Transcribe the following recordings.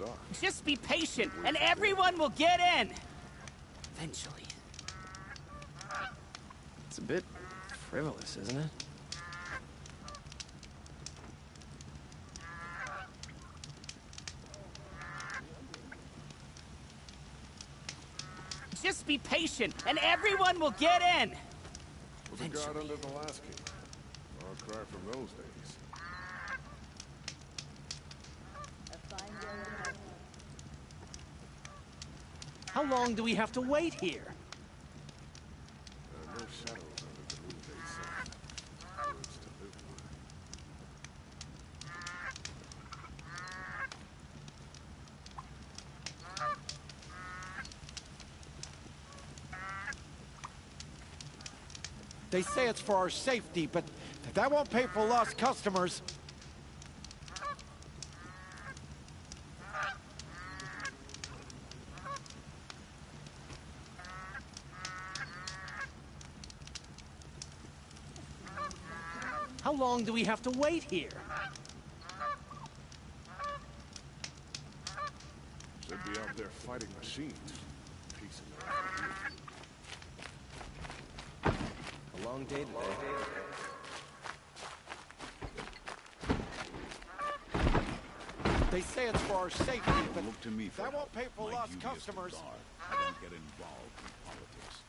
dark. Just be patient, and everyone will get in. Eventually. It's a bit frivolous, isn't it? Just be patient, and everyone will get in. Was a guard under the last king. Far cry from those days. How long do we have to wait here? There are no shadows under the noonday sun. Words to live by. They say it's for our safety, but that won't pay for lost customers. How long do we have to wait here? Should be out there fighting machines. Peace and A long day today. They say it's for our safety, but Look to me for that won't pay for my lost duty is to customers. guard. I don't get involved in politics.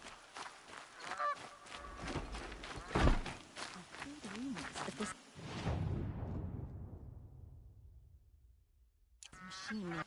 Machine.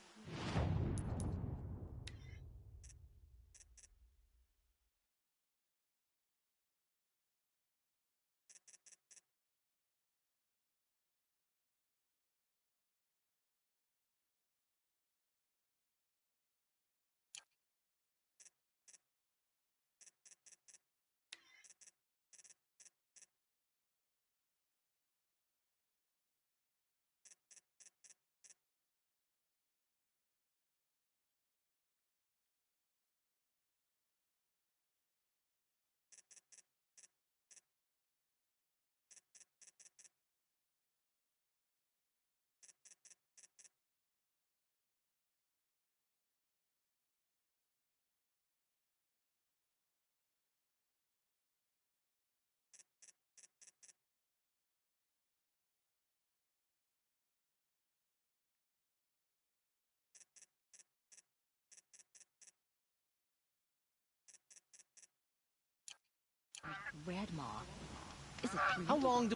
Red Maw. Is it real? How long do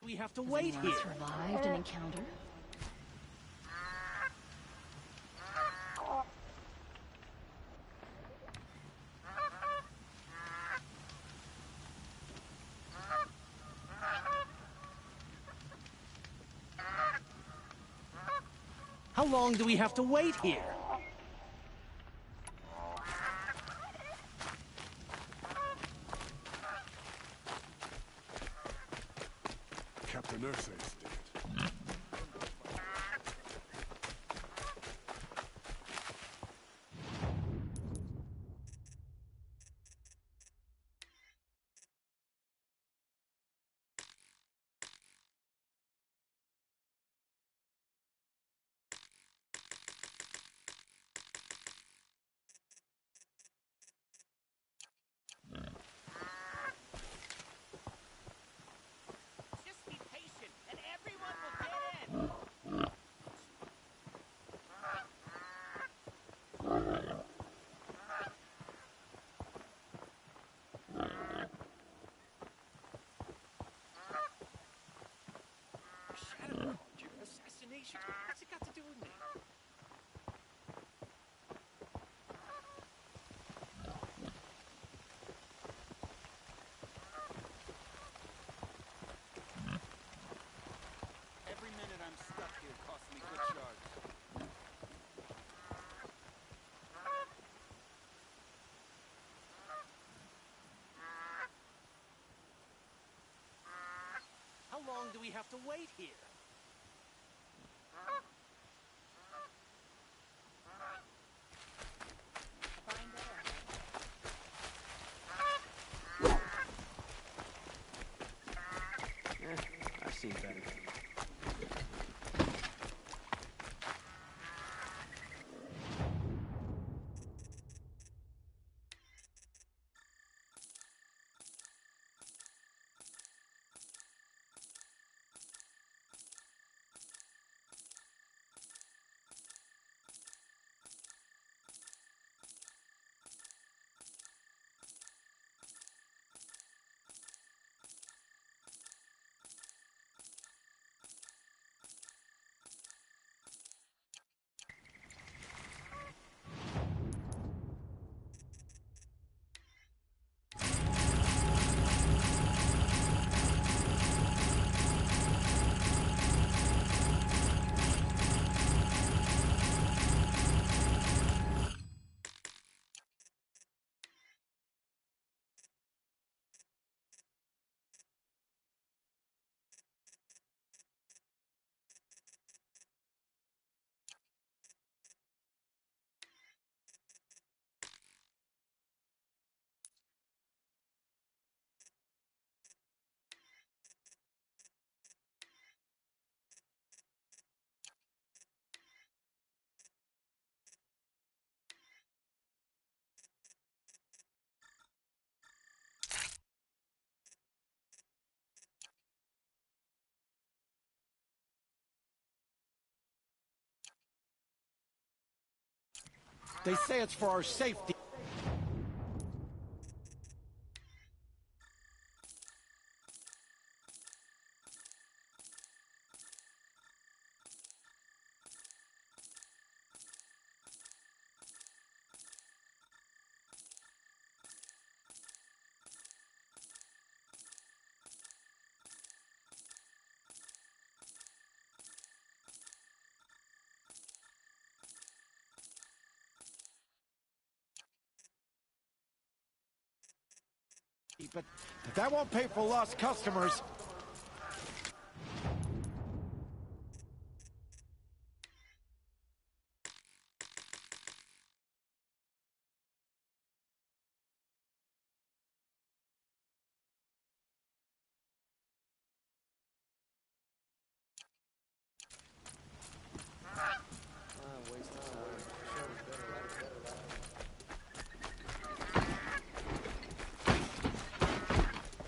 we have to wait here? Survived an encounter? How long do we have to wait here? Captain Ursa's dead. Just be patient, and everyone will get in. Shadow assassination. What's it got to do with me? Every minute I'm stuck here costs me good shards. How long do we have to wait here? seen better. They say it's for our safety. But that won't pay for lost customers.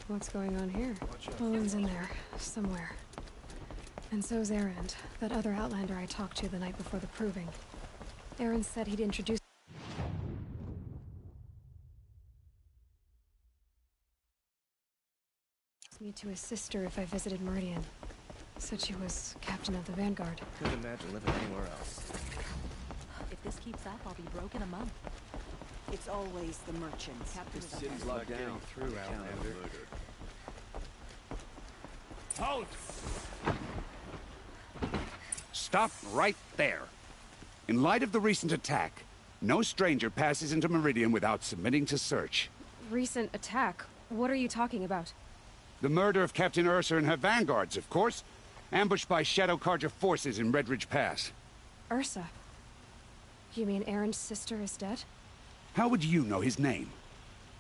What's going on here? Owen's in there, somewhere. And so's Erend, that other Outlander I talked to the night before the proving. Erend said he'd introduce me to his sister if I visited Meridian. Said she was captain of the Vanguard. Couldn't imagine living anywhere else. If this keeps up, I'll be broke in a month. It's always the merchants. This city's locked down through Outlander. Halt! Stop right there. In light of the recent attack, no stranger passes into Meridian without submitting to search. Recent attack? What are you talking about? The murder of Captain Ursa and her vanguards, of course. Ambushed by Shadow Carja forces in Redridge Pass. Ursa? You mean Erend's sister is dead? How would you know his name?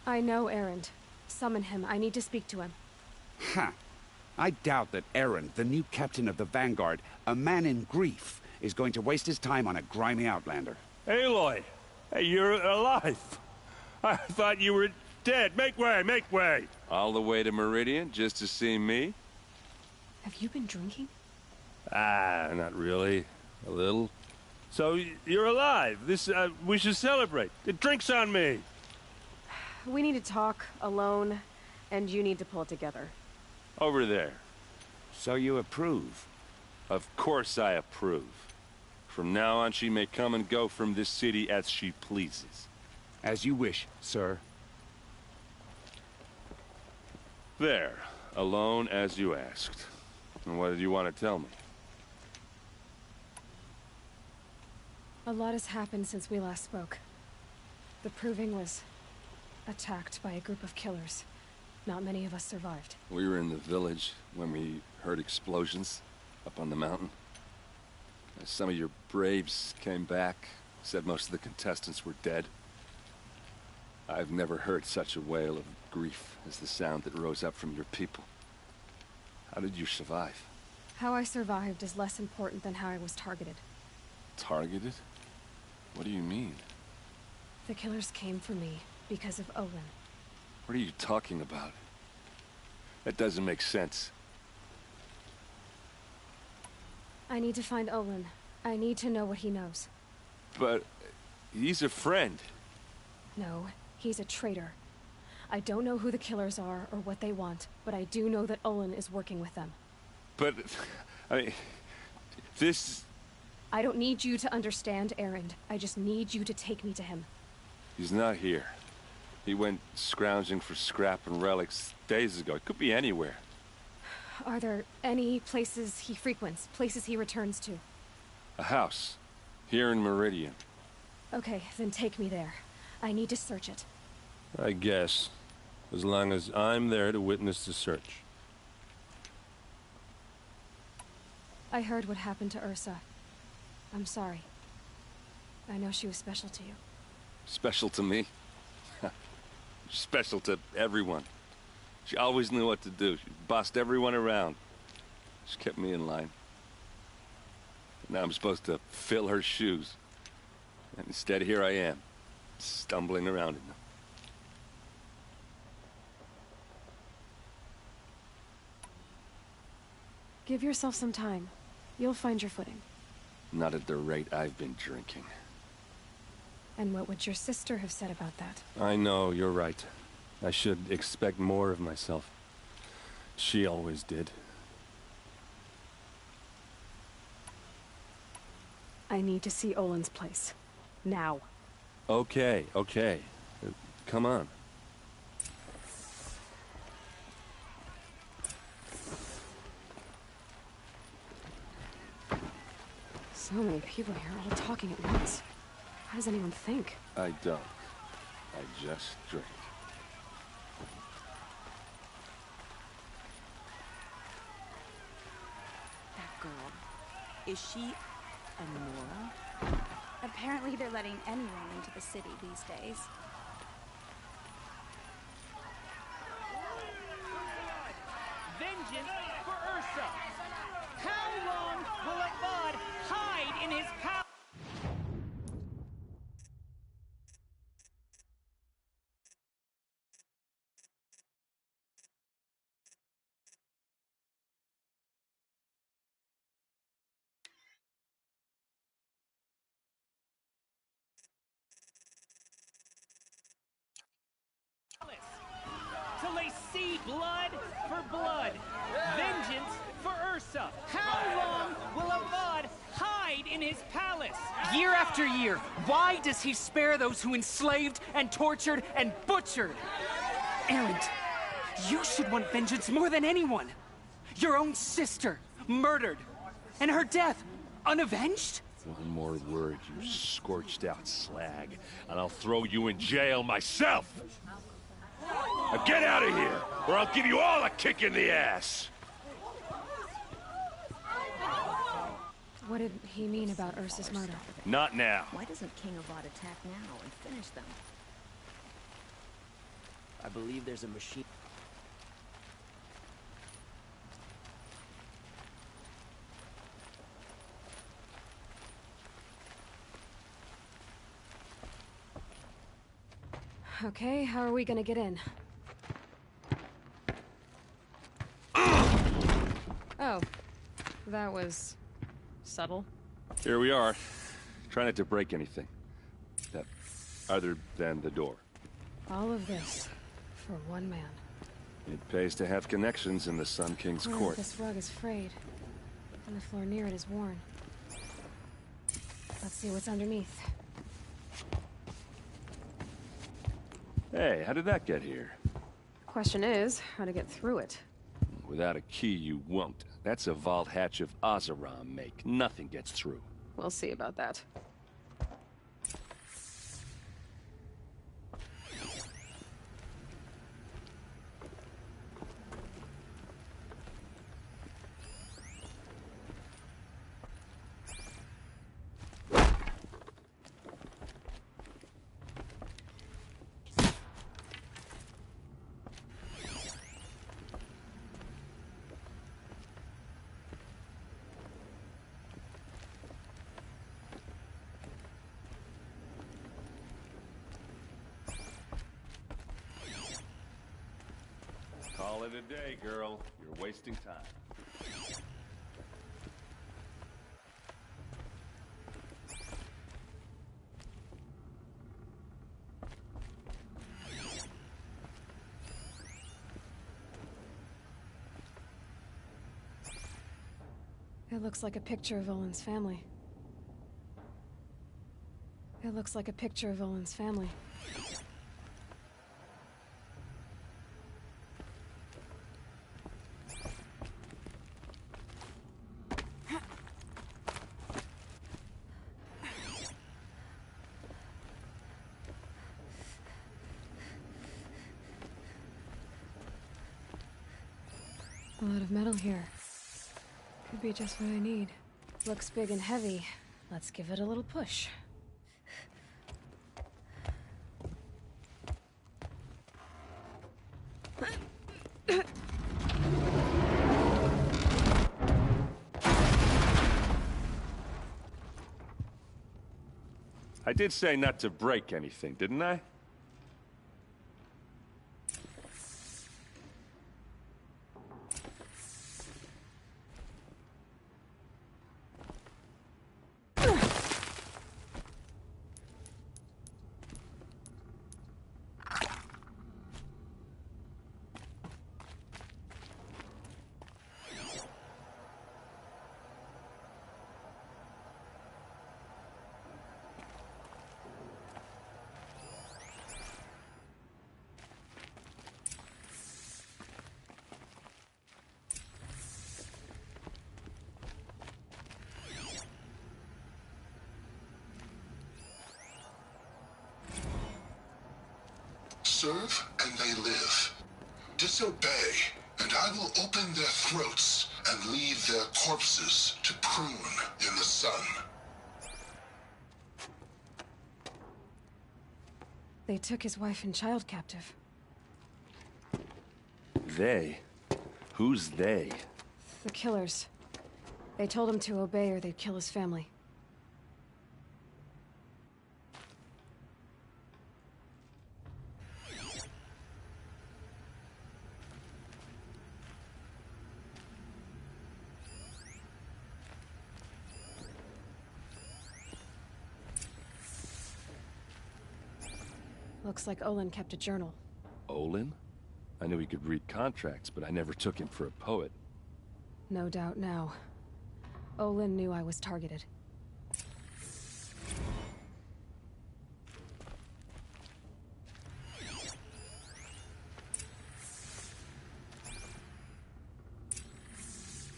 I know Erend. Summon him. I need to speak to him. Ha! I doubt that Erend, the new captain of the Vanguard, a man in grief, is going to waste his time on a grimy Outlander. Aloy! Hey, you're alive! I thought you were dead. Make way, make way! All the way to Meridian just to see me? Have you been drinking? Ah, not really. A little. So, you're alive. We should celebrate. The drink's on me! We need to talk, alone, and you need to pull it together. Over there. So you approve? Of course I approve. From now on, she may come and go from this city as she pleases. As you wish, sir. There. Alone as you asked. And what did you want to tell me? A lot has happened since we last spoke. The Proving was attacked by a group of killers. Not many of us survived. We were in the village when we heard explosions up on the mountain. Some of your braves came back, said most of the contestants were dead. I've never heard such a wail of grief as the sound that rose up from your people. How did you survive? How I survived is less important than how I was targeted. Targeted? What do you mean? The killers came for me because of Olin. What are you talking about? That doesn't make sense. I need to find Olin. I need to know what he knows. But he's a friend. No, he's a traitor. I don't know who the killers are or what they want, but I do know that Olin is working with them. But, I mean, this... I don't need you to understand, Erend. I just need you to take me to him. He's not here. He went scrounging for scrap and relics days ago. It could be anywhere. Are there any places he frequents, places he returns to? A house. Here in Meridian. Okay, then take me there. I need to search it. I guess. As long as I'm there to witness the search. I heard what happened to Ursa. I'm sorry. I know she was special to you. Special to me? Special to everyone. She always knew what to do. She bossed everyone around. She kept me in line. Now I'm supposed to fill her shoes. And instead, here I am, stumbling around in them. Give yourself some time. You'll find your footing. Not at the rate I've been drinking. And what would your sister have said about that? I know, you're right. I should expect more of myself. She always did. I need to see Olin's place. Now. Okay, okay. Come on. So many people here, all talking at once. How does anyone think? I don't. I just drink. That girl. Is she a Nora? Apparently they're letting anyone into the city these days. Vengeance for Ursa! How long will a bud hide in his palace? Till they see blood for blood. Vengeance for Ursa. How long will a bud hide in his palace? Year after year, why does he spare those who enslaved and tortured and butchered? Erend, you should want vengeance more than anyone. Your own sister, murdered, and her death, unavenged? One more word, you scorched out slag, and I'll throw you in jail myself! Now get out of here, or I'll give you all a kick in the ass! What did he mean about Ursa's murder? Not now. Why doesn't King Avad attack now and finish them? I believe there's a machine. Okay, how are we gonna get in? Oh, that was subtle. Here we are. Try not to break anything. Other than the door. All of this for one man. It pays to have connections in the Sun King's court. This rug is frayed, and the floor near it is worn. Let's see what's underneath. Hey, how did that get here? Question is, how to get through it. Without a key, you won't. That's a vault hatch of Oseram make. Nothing gets through. We'll see about that. it a day, girl. You're wasting time. It looks like a picture of Olin's family. It looks like a picture of Olin's family. A lot of metal here. Could be just what I need. Looks big and heavy. Let's give it a little push. I did say not to break anything, didn't I? Serve and they live. Disobey, and I will open their throats and leave their corpses to prune in the sun. They took his wife and child captive. They? Who's they? The killers. They told him to obey or they'd kill his family. Looks like Olin kept a journal. Olin? I knew he could read contracts, but I never took him for a poet. No doubt now. Olin knew I was targeted.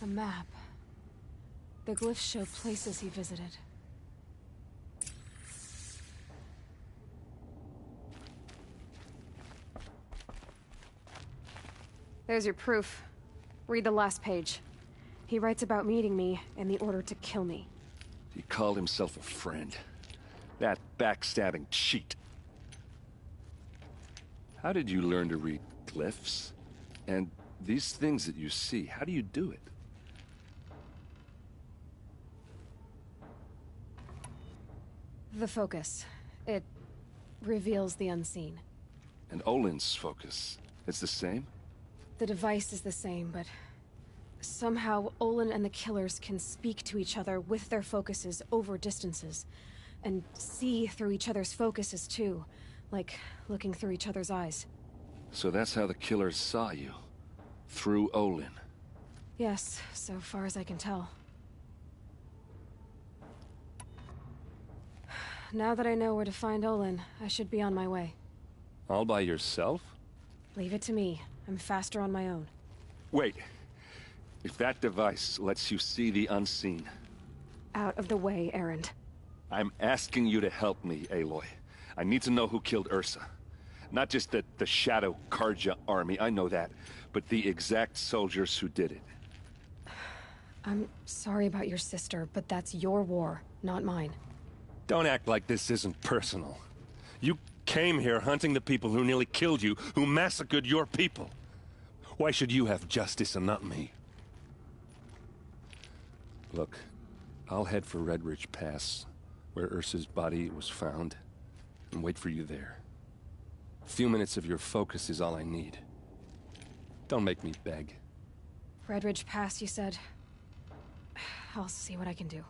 A map. The glyphs show places he visited. There's your proof. Read the last page. He writes about meeting me and the order to kill me. He called himself a friend. That backstabbing cheat. How did you learn to read glyphs? And these things that you see, how do you do it? The focus. It reveals the unseen. And Olin's focus, it's the same? The device is the same, but somehow Olin and the killers can speak to each other with their focuses over distances, and see through each other's focuses too, like looking through each other's eyes. So that's how the killers saw you? Through Olin? Yes, so far as I can tell. Now that I know where to find Olin, I should be on my way. All by yourself? Leave it to me. I'm faster on my own. Wait. If that device lets you see the unseen... Out of the way, Erend. I'm asking you to help me, Aloy. I need to know who killed Ursa. Not just the Shadow Karja army, I know that, but the exact soldiers who did it. I'm sorry about your sister, but that's your war, not mine. Don't act like this isn't personal. You came here hunting the people who nearly killed you, who massacred your people. Why should you have justice and not me? Look, I'll head for Red Ridge Pass, where Ursa's body was found, and wait for you there. A few minutes of your focus is all I need. Don't make me beg. Redridge Pass, you said? I'll see what I can do.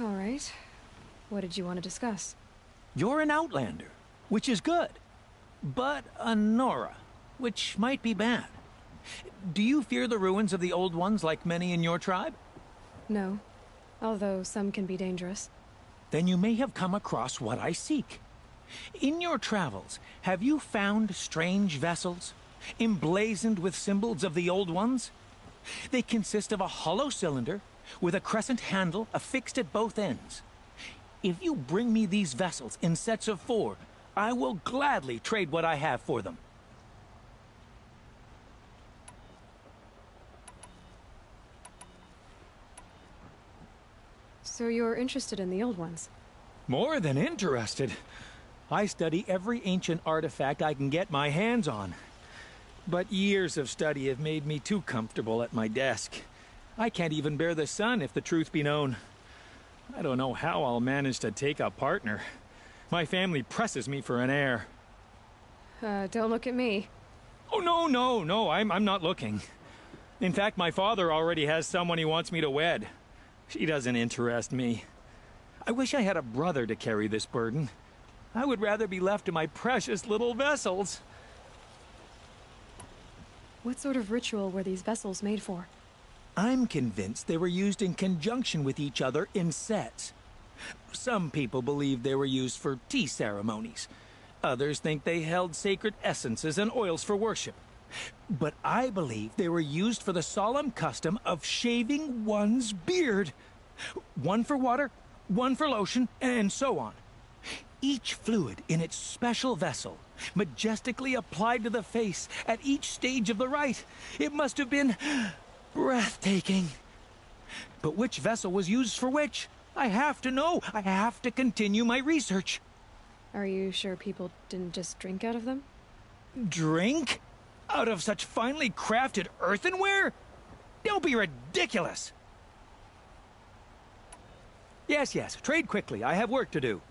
All right. What did you want to discuss? You're an outlander, which is good. But a Nora, which might be bad. Do you fear the ruins of the Old Ones like many in your tribe? No. Although some can be dangerous. Then you may have come across what I seek. In your travels, have you found strange vessels, emblazoned with symbols of the Old Ones? They consist of a hollow cylinder with a crescent handle affixed at both ends. If you bring me these vessels in sets of 4, I will gladly trade what I have for them. So you're interested in the Old Ones? More than interested. I study every ancient artifact I can get my hands on. But years of study have made me too comfortable at my desk. I can't even bear the sun, if the truth be known. I don't know how I'll manage to take a partner. My family presses me for an heir. Don't look at me. Oh, no, I'm not looking. In fact, my father already has someone he wants me to wed. She doesn't interest me. I wish I had a brother to carry this burden. I would rather be left to my precious little vessels. What sort of ritual were these vessels made for? I'm convinced they were used in conjunction with each other in sets. Some people believe they were used for tea ceremonies. Others think they held sacred essences and oils for worship. But I believe they were used for the solemn custom of shaving one's beard. One for water, one for lotion, and so on. Each fluid in its special vessel, majestically applied to the face at each stage of the rite. It must have been breathtaking. But which vessel was used for which? I have to know. I have to continue my research. Are you sure people didn't just drink out of them? Drink? Out of such finely crafted earthenware? Don't be ridiculous! Yes, trade quickly. I have work to do.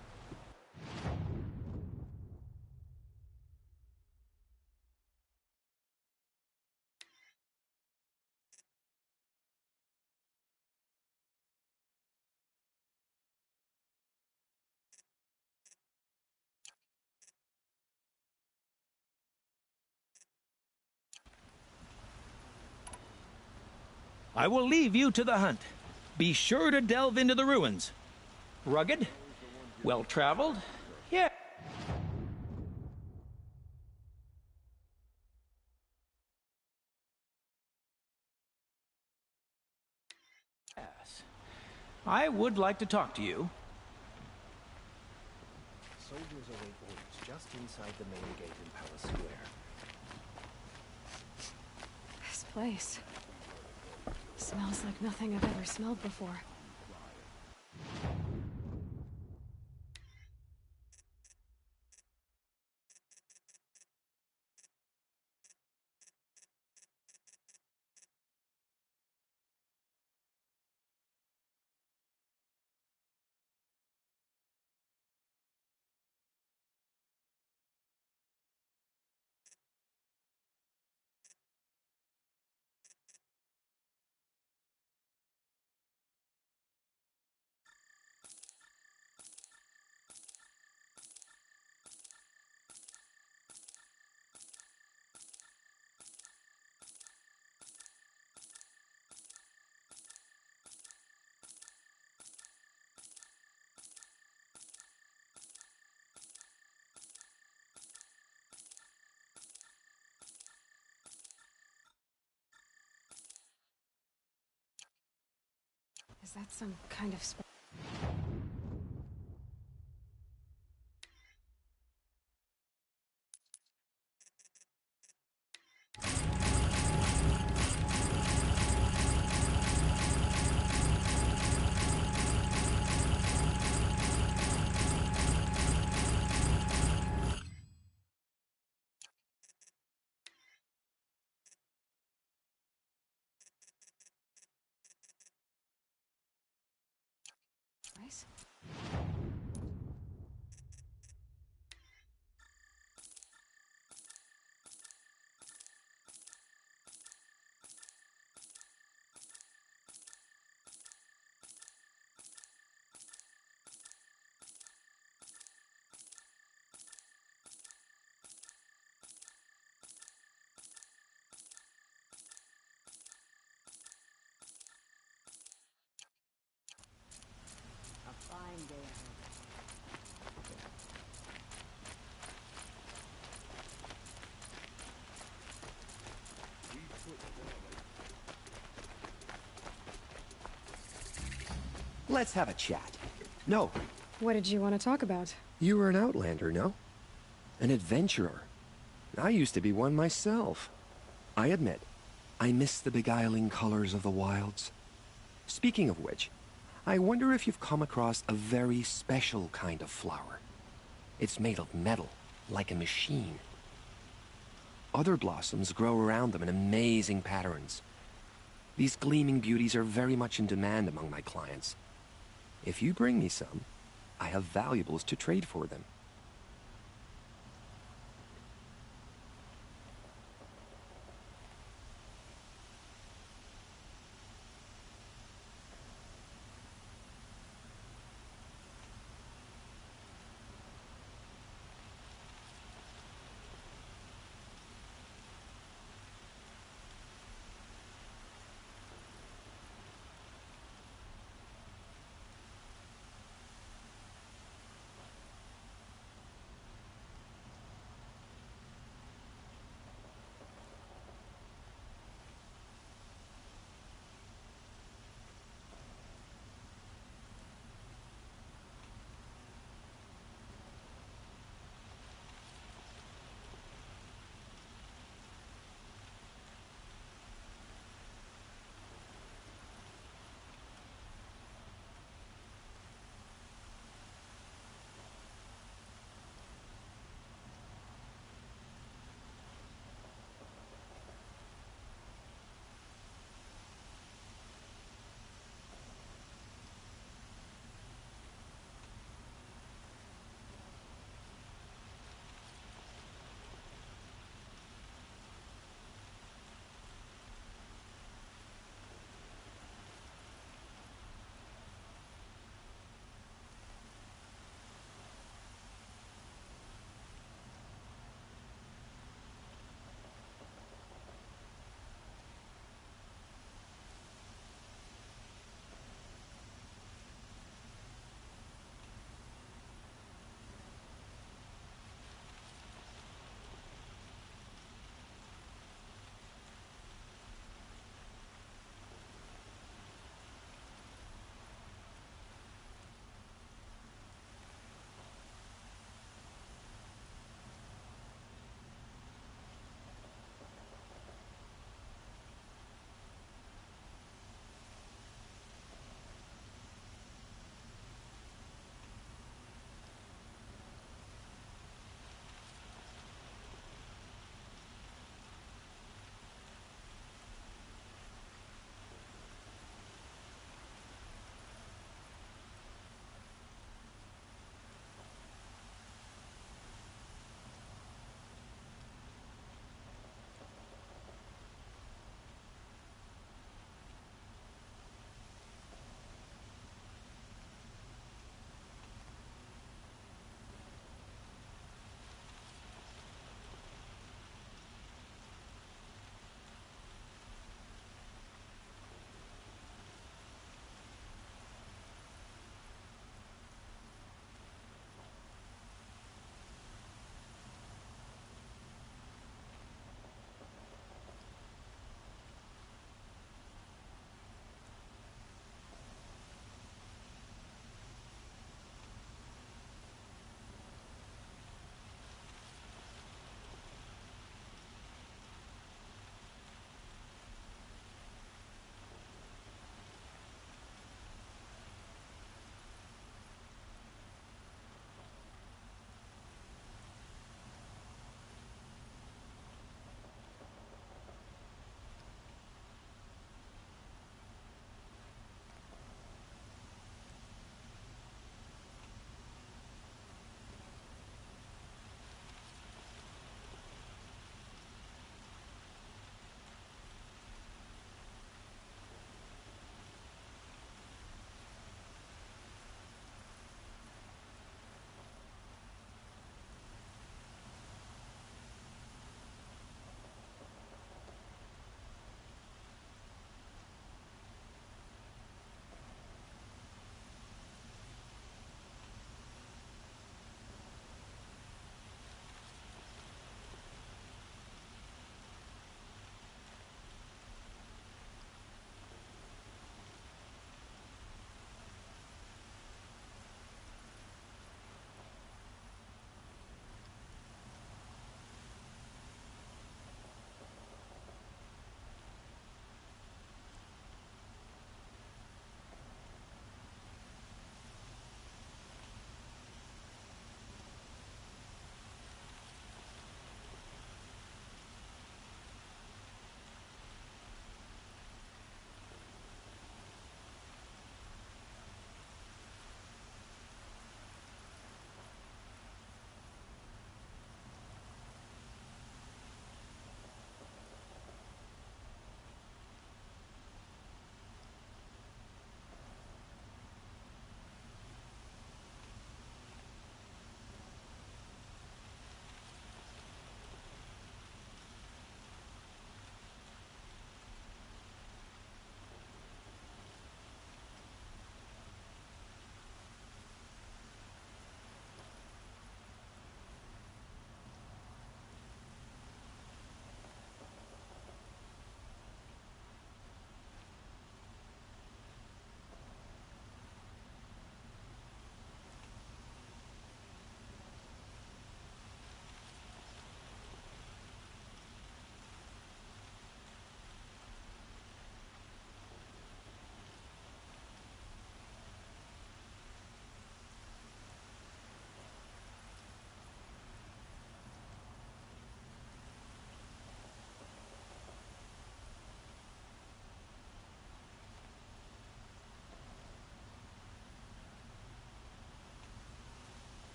I will leave you to the hunt. Be sure to delve into the ruins. Rugged? Well-traveled? Yeah. Yes. I would like to talk to you. Soldiers await orders just inside the main gate in Palace Square. This place smells like nothing I've ever smelled before. Is that some kind of Nice. Let's have a chat. No. What did you want to talk about? You were an outlander, no? An adventurer. I used to be one myself. I admit, I miss the beguiling colors of the wilds. Speaking of which, I wonder if you've come across a very special kind of flower. It's made of metal, like a machine. Other blossoms grow around them in amazing patterns. These gleaming beauties are very much in demand among my clients. If you bring me some, I have valuables to trade for them.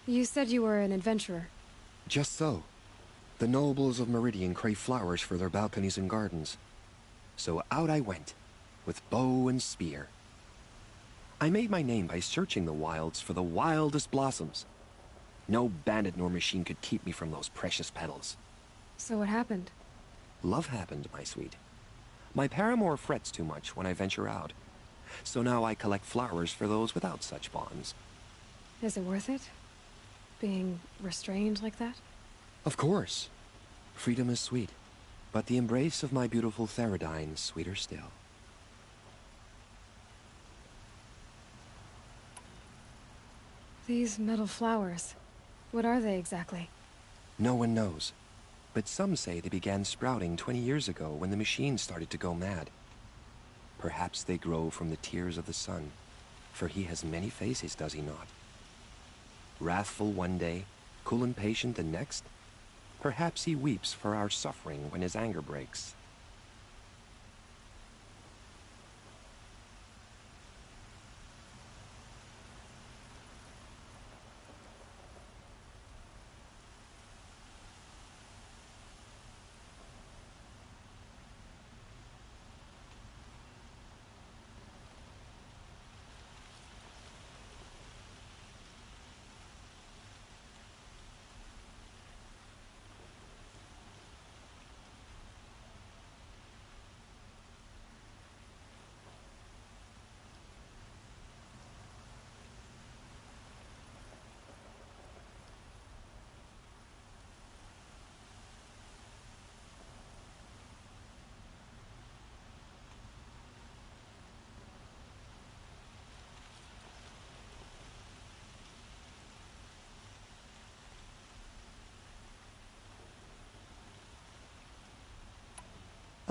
You said you were an adventurer. Just so. The nobles of Meridian crave flowers for their balconies and gardens. So out I went, with bow and spear. I made my name by searching the wilds for the wildest blossoms. No bandit nor machine could keep me from those precious petals. So what happened? Love happened, my sweet. My paramour frets too much when I venture out. So now I collect flowers for those without such bonds. Is it worth it? Being restrained like that? Of course. Freedom is sweet, but the embrace of my beautiful Theradine is sweeter still. These metal flowers, what are they exactly? No one knows, but some say they began sprouting 20 years ago when the machines started to go mad. Perhaps they grow from the tears of the sun, for he has many faces, does he not? Wrathful one day, cool and patient the next. Perhaps he weeps for our suffering when his anger breaks.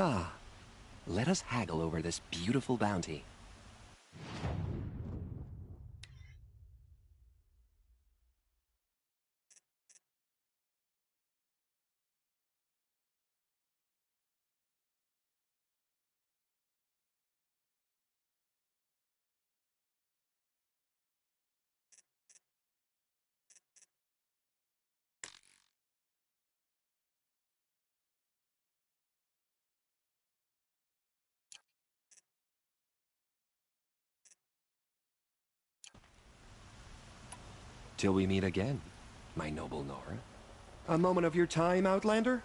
Ah, let us haggle over this beautiful bounty. Till we meet again, my noble Nora. A moment of your time, Outlander?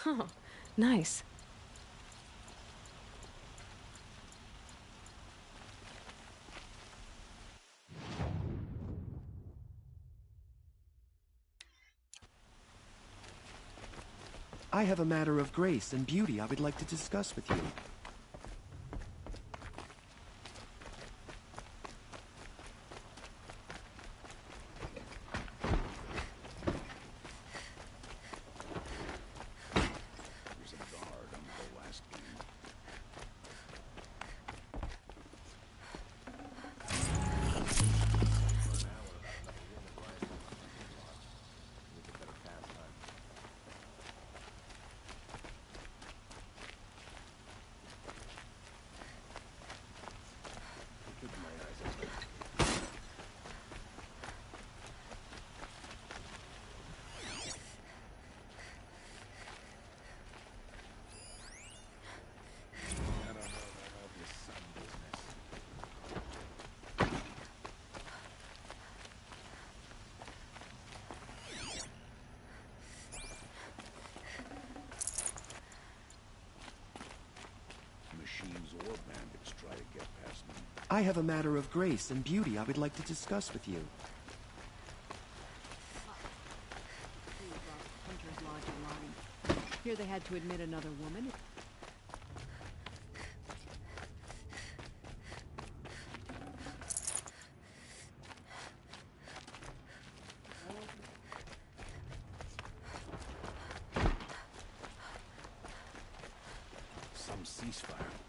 Oh, nice. I have a matter of grace and beauty I would like to discuss with you. There's a guard on the whole last end. before bandits try to get past me. I have a matter of grace and beauty I would like to discuss with you. Hunter's Lodge in line. Here they had to admit another woman. Some ceasefire.